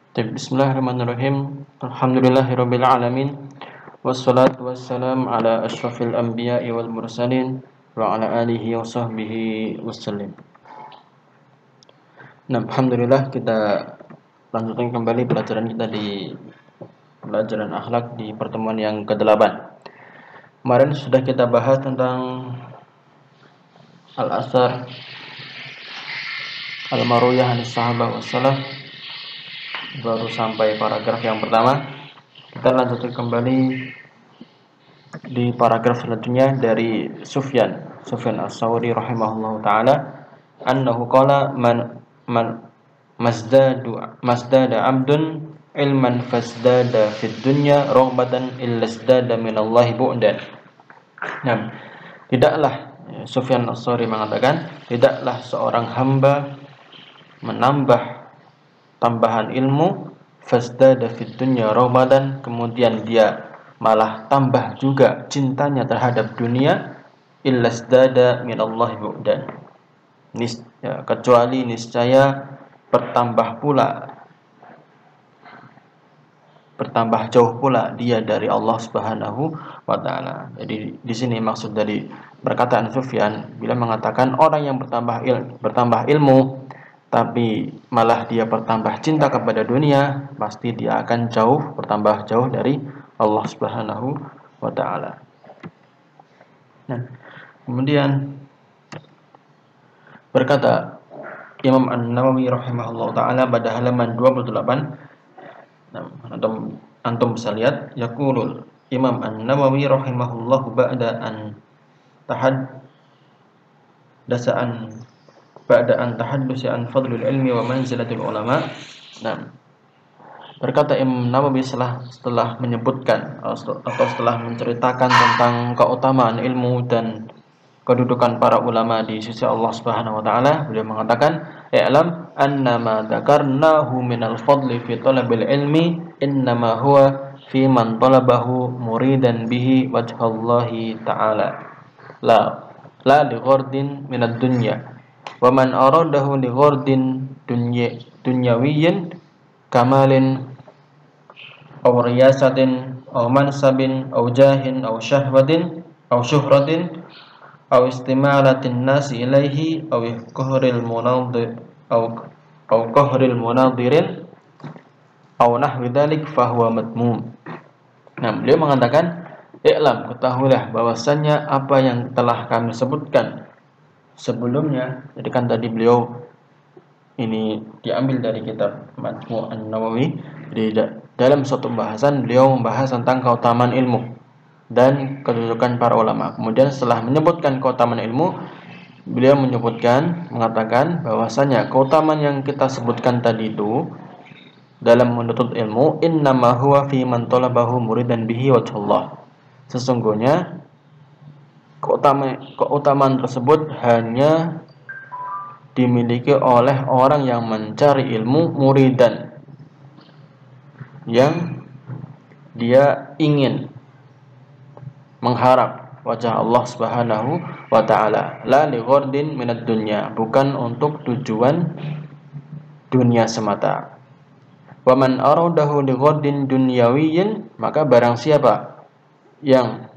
Bismillahirrahmanirrahim. Alhamdulillahirabbil alamin. Wassalatu wassalamu ala asyrafil anbiya'i wal mursalin wa ala alihi wa sahbihi wasallim. Nah, alhamdulillah kita lanjutkan kembali pelajaran kita di pelajaran akhlak di pertemuan yang ke-8. Kemarin sudah kita bahas tentang al-asar al-marwiyah anis sahabah wassalaf. Baru sampai paragraf yang pertama. Kita lanjutkan kembali di paragraf selanjutnya dari Sufyan Ats-Tsauri rahimahullahu taala, annahu qala man masdada abdun ilman fasdada fid dunya raghbatan illa isdada minallahi bu'dan. Nah, tidaklah Sufyan Ats-Tsauri mengatakan, tidaklah seorang hamba menambah tambahan ilmu fasdada fid dunya raghbatan, kemudian dia malah tambah juga cintanya terhadap dunia, illasdada minallahi bu'dan, kecuali niscaya bertambah jauh pula dia dari Allah Subhanahu wa taala. Jadi di sini maksud dari perkataan Sufyan bila mengatakan orang yang bertambah ilmu tapi malah dia bertambah cinta kepada dunia, pasti dia akan bertambah jauh dari Allah Subhanahu wa taala. Nah, kemudian berkata Imam An-Nawawi rahimahullah taala pada halaman 28. Nah, antum bisa lihat, yaqulul Imam An-Nawawi rahimahullah ba'da an tahaddusi an fadlul ilmi wa manzilatul ulama. Nah, berkata Imam Nawawi setelah menyebutkan atau setelah menceritakan tentang keutamaan ilmu dan kedudukan para ulama di sisi Allah Subhanahu wa taala, beliau mengatakan, "I'lam annama dzakarnahu minal fadli fi talabil ilmi innama huwa fi man talabahu muridan bihi wajhallahi ta'ala la li ghardin minad dunya wa man aradahu li ghardin dunyawiyyin kamalin aw riyasatin aw mansabin aw jahin aw syahwatin aw syuhratin aw istimalatin nasi ilaihi aw qahril munadirin aw nahwi dzalik fahuwa madmum." Nah, beliau mengatakan, "I'lam, ketahuilah bahwasannya apa yang telah kami sebutkan sebelumnya." Jadi kan tadi beliau ini diambil dari kitab Majmu' An-Nawawi. Di dalam suatu pembahasan beliau membahas tentang keutamaan ilmu dan kedudukan para ulama. Kemudian setelah menyebutkan keutamaan ilmu, beliau mengatakan bahwasanya keutamaan yang kita sebutkan tadi itu dalam menuntut ilmu, innama huwa fi man talabahu muridan bihi wajhallah. Sesungguhnya keutamaan tersebut hanya dimiliki oleh orang yang mencari ilmu muridan, yang dia ingin mengharap wajah Allah Subhanahu wa taala, la li ghardin minad dunya, bukan untuk tujuan dunia semata. Wa man aradahu li ghardin dunyawiyyin, maka barang siapa yang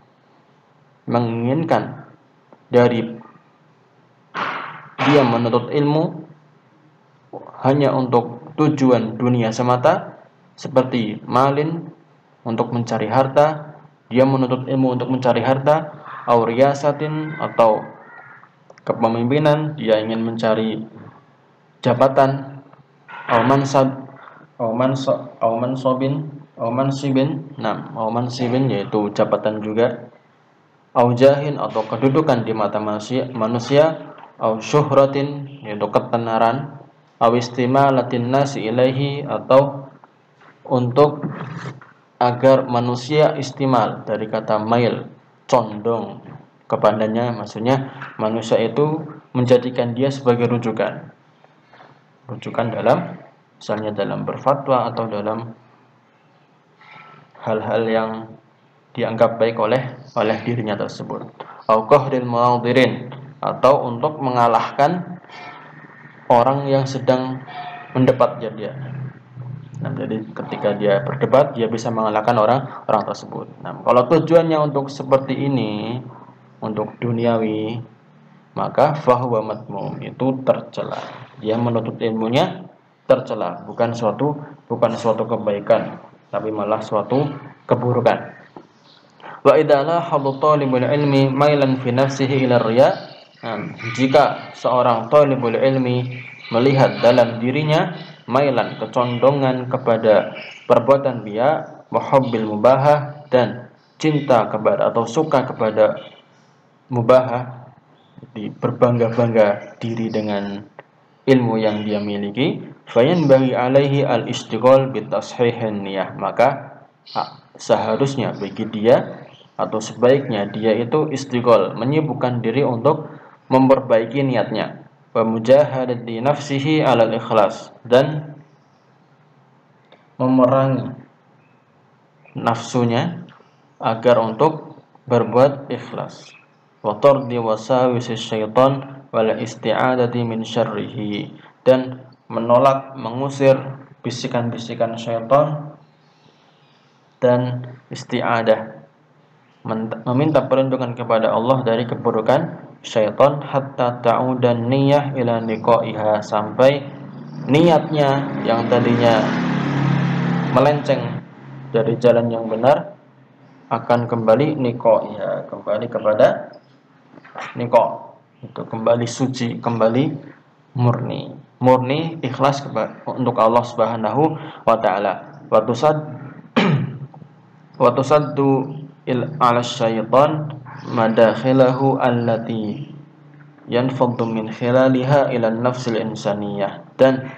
menginginkan dari dia menuntut ilmu hanya untuk tujuan dunia semata, seperti malin untuk mencari harta, dia menuntut ilmu untuk mencari harta, aw riyasatin atau kepemimpinan, dia ingin mencari jabatan, aw mansibin yaitu jabatan juga, aw jahin atau kedudukan di mata manusia, aw syuhratin yaitu ketenaran, aw istimalatin nasi ilaihi atau untuk agar manusia istimal dari kata mail, condong kepadanya, maksudnya manusia itu menjadikan dia sebagai rujukan dalam misalnya dalam berfatwa atau dalam hal-hal yang dianggap baik oleh dirinya tersebut. Au qahril munadirin, atau untuk mengalahkan orang yang sedang mendebat dia. Nah, jadi ketika dia berdebat, dia bisa mengalahkan orang tersebut. Nah, kalau tujuannya untuk seperti ini, untuk duniawi, maka fahuwa madmum, itu tercela. Dia menuntut ilmunya tercela, bukan suatu kebaikan, tapi malah suatu keburukan. Wa idza halu talibul ilmi mailan fi nafsihi ila riya. Nah, jika seorang talibul ilmi melihat dalam dirinya mailan, kecondongan kepada perbuatan riya, wa hubbil mubahah, dan cinta kepada atau suka kepada mubahah, jadi berbangga-bangga diri dengan ilmu yang dia miliki, fayan bagi alaihi al-istighol bitashihin niyah, maka seharusnya bagi dia atau sebaiknya dia itu istighol, menyibukkan diri untuk memperbaiki niatnya, wa mujahadati nafsihi alal ikhlas, dan memerangi nafsunya agar untuk berbuat ikhlas, wa tardi wasawisi syaitan wal isti'adati min syarrihi, dan menolak, mengusir bisikan-bisikan syaitan dan isti'adah, meminta perlindungan kepada Allah dari keburukan syaitan, hatta ta'udan niyah ila liqa'iha, sampai niatnya yang tadinya melenceng dari jalan yang benar akan kembali niqa'iha, kembali kepada niqa, itu kembali suci, kembali murni ikhlas untuk Allah Subhanahu wa taala. Wa tusaddu ala syaitan madakhilahu allati yanfaddu min khilaliha ila nafsil insaniyah, dan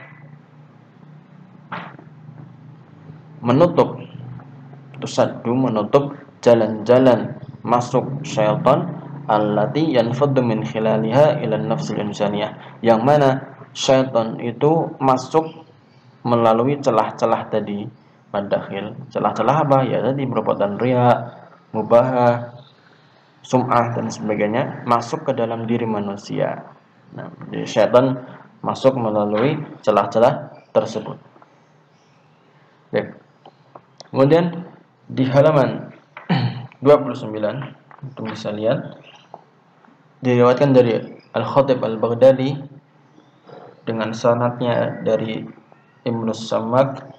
menutup jalan-jalan masuk syaitan allati yanfaddu min khilaliha ila nafsil insaniyah, yang mana syaitan itu masuk melalui celah-celah tadi. Madakhil, celah-celah apa? Ya tadi perbuatan riya, mubahah, sum'ah dan sebagainya masuk ke dalam diri manusia. Nah, jadi syaitan masuk melalui celah-celah tersebut. Baik. Kemudian di halaman 29 untuk bisa lihat, diriwayatkan dari Al-Khatib Al-Baghdadi dengan sanadnya dari Ibnu Sammak,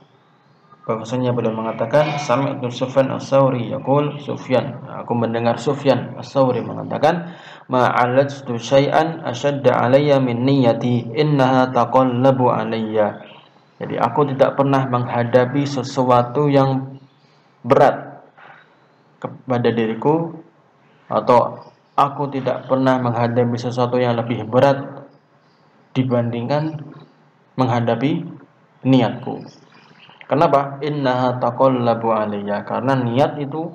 bahwasanya beliau mengatakan, sami'tu Sufyan Ats-Tsauri yaqul, aku mendengar Sufyan Ats-Tsauri mengatakan, ma'alajtu syai'an ashadda 'alayya min niyyati innaha taqallabu 'alayya. Jadi aku tidak pernah menghadapi sesuatu yang berat kepada diriku, atau aku tidak pernah menghadapi sesuatu yang lebih berat dibandingkan menghadapi niatku. Kenapa? Innaha taqallabu alayya, karena niat itu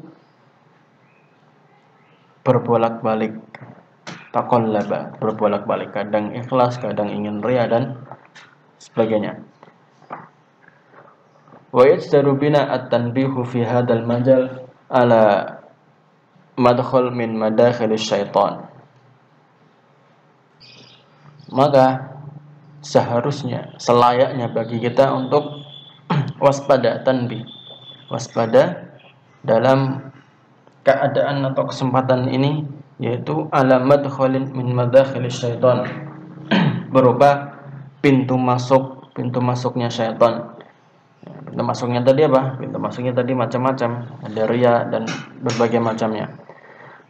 berbolak-balik. Taqallaba, berbolak-balik, kadang ikhlas, kadang ingin riya dan sebagainya. Wa yajdaru bina at-tanbihu fi hadzal majal ala madkhal min madakhil syaitan. Maka seharusnya, selayaknya bagi kita untuk waspada, tanbih, waspada dalam keadaan atau kesempatan ini, yaitu ala madkhalin min madakhil syaitan, berupa pintu masuknya syaitan. Pintu masuknya tadi apa? Pintu masuknya tadi macam-macam, ada riya dan berbagai macamnya.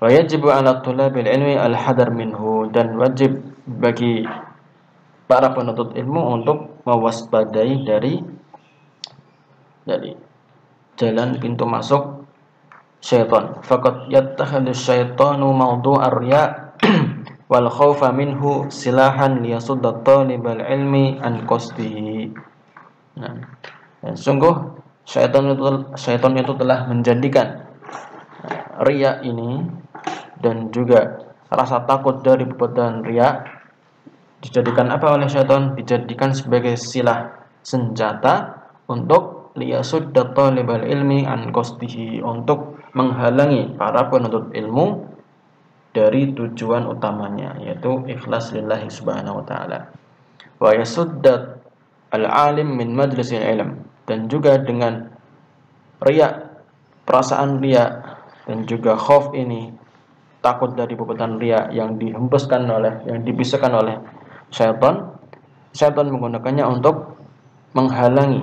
Wa yajibu ala thulabil ilmi al-hadar minhu, dan wajib bagi para penuntut ilmu untuk mewaspadai dari jalan pintu masuk syaitan. Faqad yattakhidhu syaitanu mawdu'ar riya wal khaufa minhu silahan liyasudda talibal ilmi an qasdihi. Nah, dan sungguh syaitan itu telah menjadikan riya ini dan juga rasa takut dari perbuatan riya, dijadikan apa oleh syaitan? Dijadikan sebagai silah, senjata untuk liyasudda talibal ilmi an qasdihi, untuk menghalangi para penuntut ilmu dari tujuan utamanya, yaitu ikhlas lillahi subhanahu wa ta'ala. Wa yasudda al-alim min majlisil ilm, dan juga dengan riya, perasaan riya dan juga khauf ini, takut dari perbuatan riya yang dibisikkan oleh syaitan. Syaitan menggunakannya untuk menghalangi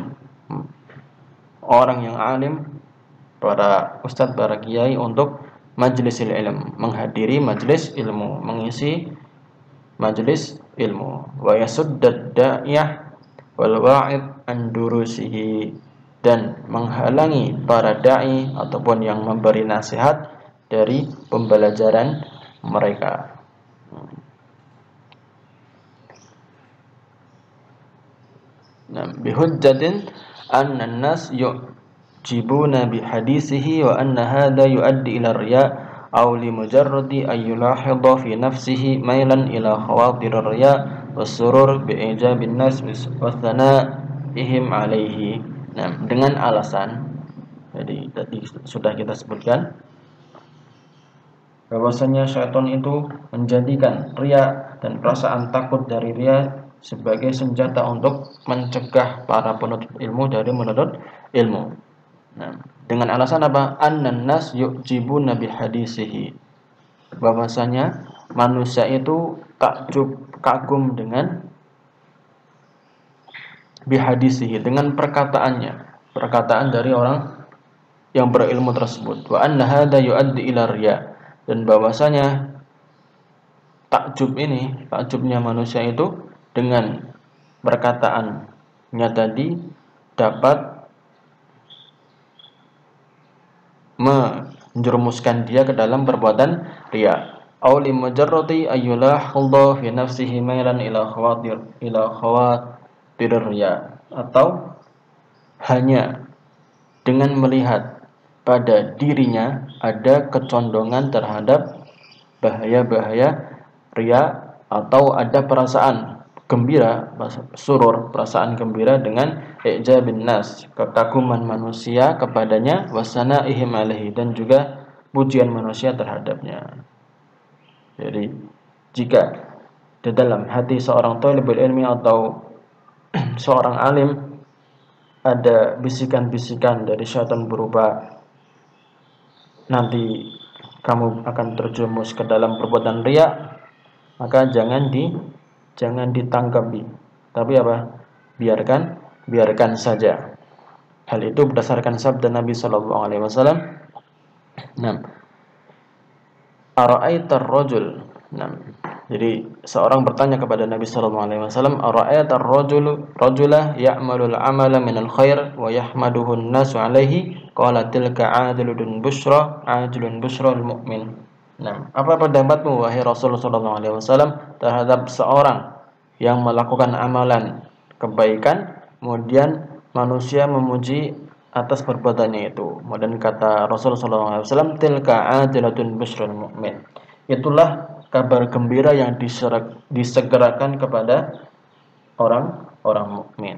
orang yang alim, para ustadz, para kiai untuk majlisil ilm, menghadiri majlis ilmu, mengisi majlis ilmu. Wa yasuddad da'iyah wal wa'id an durusihi, dan menghalangi para dai ataupun yang memberi nasihat dari pembelajaran mereka. Nah, bihujjatin anna an-nas yu'jibuna bihadisihi wa anna hadha yuaddi ila riya' aw li mujarradi ay yulahidha fi nafsihi mailan ila khawatir riya' was-surur bi'ijabin nas wa thana'ihim alaihi. Nah, dengan alasan, jadi tadi sudah kita sebutkan bahwasanya syaitan itu menjadikan riya dan perasaan takut dari riya sebagai senjata untuk mencegah para penuntut ilmu dari menuntut ilmu. Nah, dengan alasan apa? Annan nas yu'jibuna bihadisihi, bahwasanya manusia itu takjub, kagum dengan bihadisihi, dengan perkataan dari orang yang berilmu tersebut. Wa anna hadza yuaddi ila riya, dan bahwasanya takjubnya manusia itu dengan perkataannya tadi dapat menjerumuskan dia ke dalam perbuatan riya. Aw li mujarrati ayyulahidha fi nafsihi mailan ila khawatir riya, atau hanya dengan melihat pada dirinya ada kecondongan terhadap bahaya-bahaya riya, atau ada perasaan gembira, surur, perasaan gembira dengan i'jabin nas, kekaguman manusia kepadanya, wasana'ihim alaihi, dan juga pujian manusia terhadapnya. Jadi jika di dalam hati seorang thalibul ilmi atau seorang alim ada bisikan-bisikan dari syaitan berupa nanti kamu akan terjerumus ke dalam perbuatan riya, maka jangan ditanggapi, tapi apa? Biarkan saja. Hal itu berdasarkan sabda Nabi sallallahu alaihi wasallam. Nah, ara'aitar rajul. Nah, jadi seorang bertanya kepada Nabi sallallahu alaihi wasallam, ara'aitar rajula ya'malul amala minal khair wa yahmaduhu an-nasu alaihi, qala tilka ajlun busyra al-mu'min. Nah, apa pendapatmu wahai Rasulullah sallallahu alaihi wasallam terhadap seorang yang melakukan amalan kebaikan kemudian manusia memuji atas perbuatannya itu? Kemudian kata Rasulullah sallallahu alaihi wasallam, tilka ajlatun busyral mu'min. Itulah kabar gembira yang disegerakan kepada orang mukmin.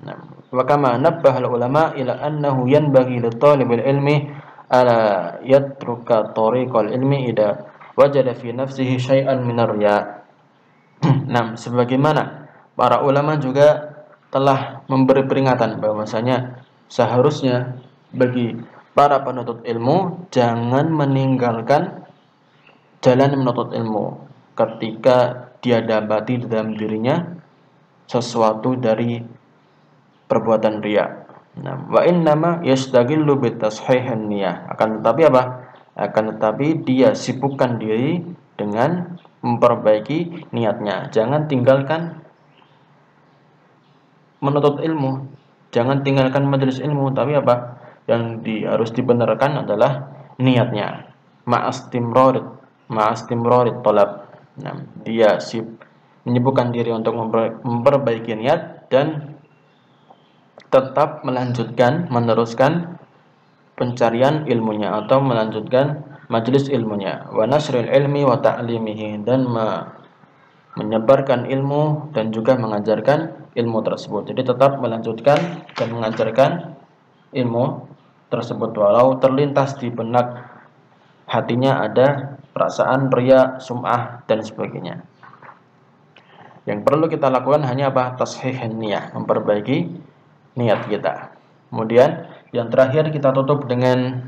Nah, wa kama nabbahal ulama ila annahu yanbaghi li talibil ilmi ala yatruka tariqal ilmi idza wajada fi nafsihi syai'an minar riya. Nah, sebagaimana para ulama juga telah memberi peringatan bahwasanya seharusnya bagi para penuntut ilmu jangan meninggalkan jalan menuntut ilmu ketika dia dapati di dalam dirinya sesuatu dari perbuatan riya. Nah, wa innama yastagillu bitashihin niyah. Akan tetapi apa? Akan tetapi dia sibukkan diri dengan memperbaiki niatnya. Jangan tinggalkan menuntut ilmu, jangan tinggalkan majelis ilmu, tapi apa? Yang harus dibenarkan adalah niatnya. Ma'astimrorid tolab. Nah, dia menyibukkan diri untuk memperbaiki niat dan tetap meneruskan pencarian ilmunya atau melanjutkan majelis ilmunya. Wa nasril ilmi wa ta'limihi, dan menyebarkan ilmu dan juga mengajarkan ilmu tersebut. Jadi tetap melanjutkan dan mengajarkan ilmu tersebut walau terlintas di benak hatinya ada perasaan riya, sum'ah dan sebagainya. Yang perlu kita lakukan hanya apa? Tashihin niyah, memperbaiki niat kita. Kemudian yang terakhir kita tutup dengan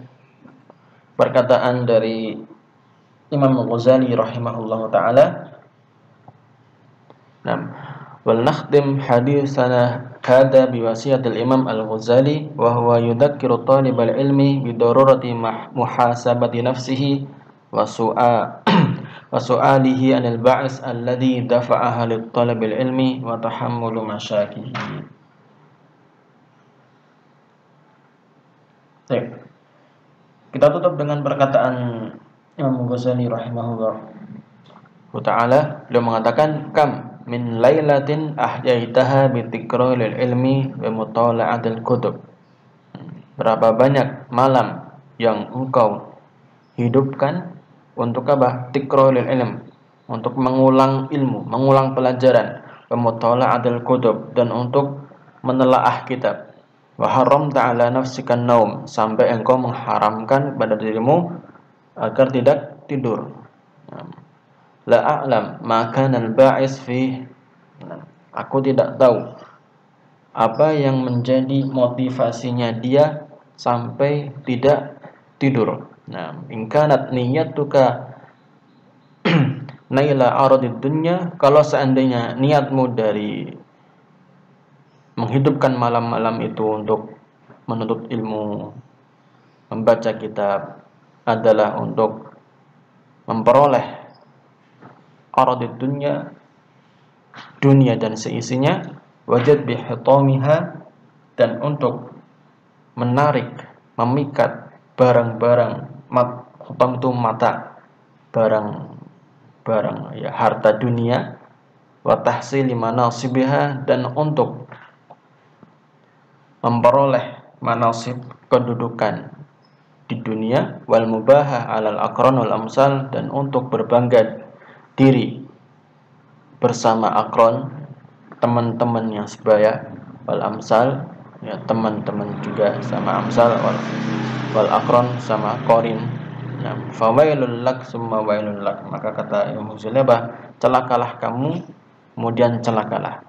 perkataan dari Imam Al-Ghazali rahimahullahu taala. Nah, wal nakhtim hadisana hada biwasiyatil Imam Al-Ghazali wa huwa yudhakkiru talibal ilmi bi darurati muhasabati nafsihi wa wa su'alihi anil ba'is alladhi dafa'aha lit talabil ilmi wa tahammulu masyakihi. Baik. Kita tutup dengan perkataan Imam Ghazali rahimahullah ta'ala. Beliau mengatakan, kam min lailatin ahyaitaha bi tikraril ilmi wa mutala'atil kutub. Berapa banyak malam yang engkau hidupkan untuk apa? Tikraril ilm, untuk mengulang ilmu, mengulang pelajaran, wa mutala'atil kutub, dan untuk menelaah kitab. Wa haramta ala nafsika naum, sampai engkau mengharamkan pada dirimu agar tidak tidur. La a'lam ma kana al-ba'is fi, aku tidak tahu apa yang menjadi motivasinya dia sampai tidak tidur. Nah, in kanat niyyatuka naila aradid dunya, kalau seandainya niatmu dari menghidupkan malam-malam itu untuk menuntut ilmu, membaca kitab, adalah untuk memperoleh aradid dunya, dunia dan seisinya, wajad bihitamiha, dan untuk menarik, memikat barang-barang, hutam itu mata, barang ya, harta dunia, wa tahsili manasibiha, dan untuk memperoleh manasib, kedudukan di dunia, wal mubaha alal aqran wal amsal, dan untuk berbangga diri bersama aqran, teman-teman yang sebaya, wal amsal, ya teman-teman juga sama amsal, wal aqran sama qarin. Ya, fawailul lak summa wailul lak, maka kata Imam Ghazali, celakalah kamu, kemudian celakalah.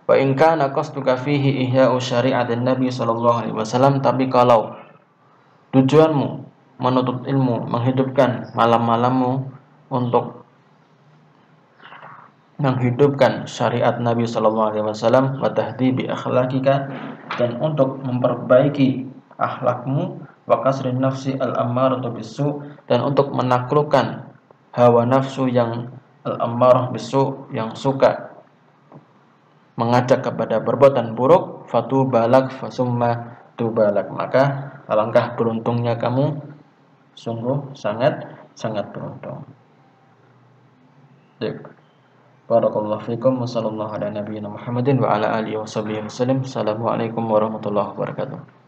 Wa in kana qasduka fihi ihya'u syari'atin Nabi sallallahu alaihi wasallam, tapi kalau tujuanmu menuntut ilmu, menghidupkan malam-malammu untuk menghidupkan syariat Nabi sallallahu alaihi wasallam, wa tahdibi akhlaqika, dan untuk memperbaiki akhlakmu, wa kasrin nafsi al-ammaratu bisu, dan untuk menaklukkan hawa nafsu yang al-ammarah bisu, yang suka mengajak kepada perbuatan buruk, fatu balak fasumma tubalak, maka alangkah beruntungnya kamu, sungguh sangat beruntung. Baik. Barakallahu fikum wa sallallahu ala nabiyyina Muhammadin wa ala alihi wa sahbihi wasallam. Assalamualaikum warahmatullahi wabarakatuh.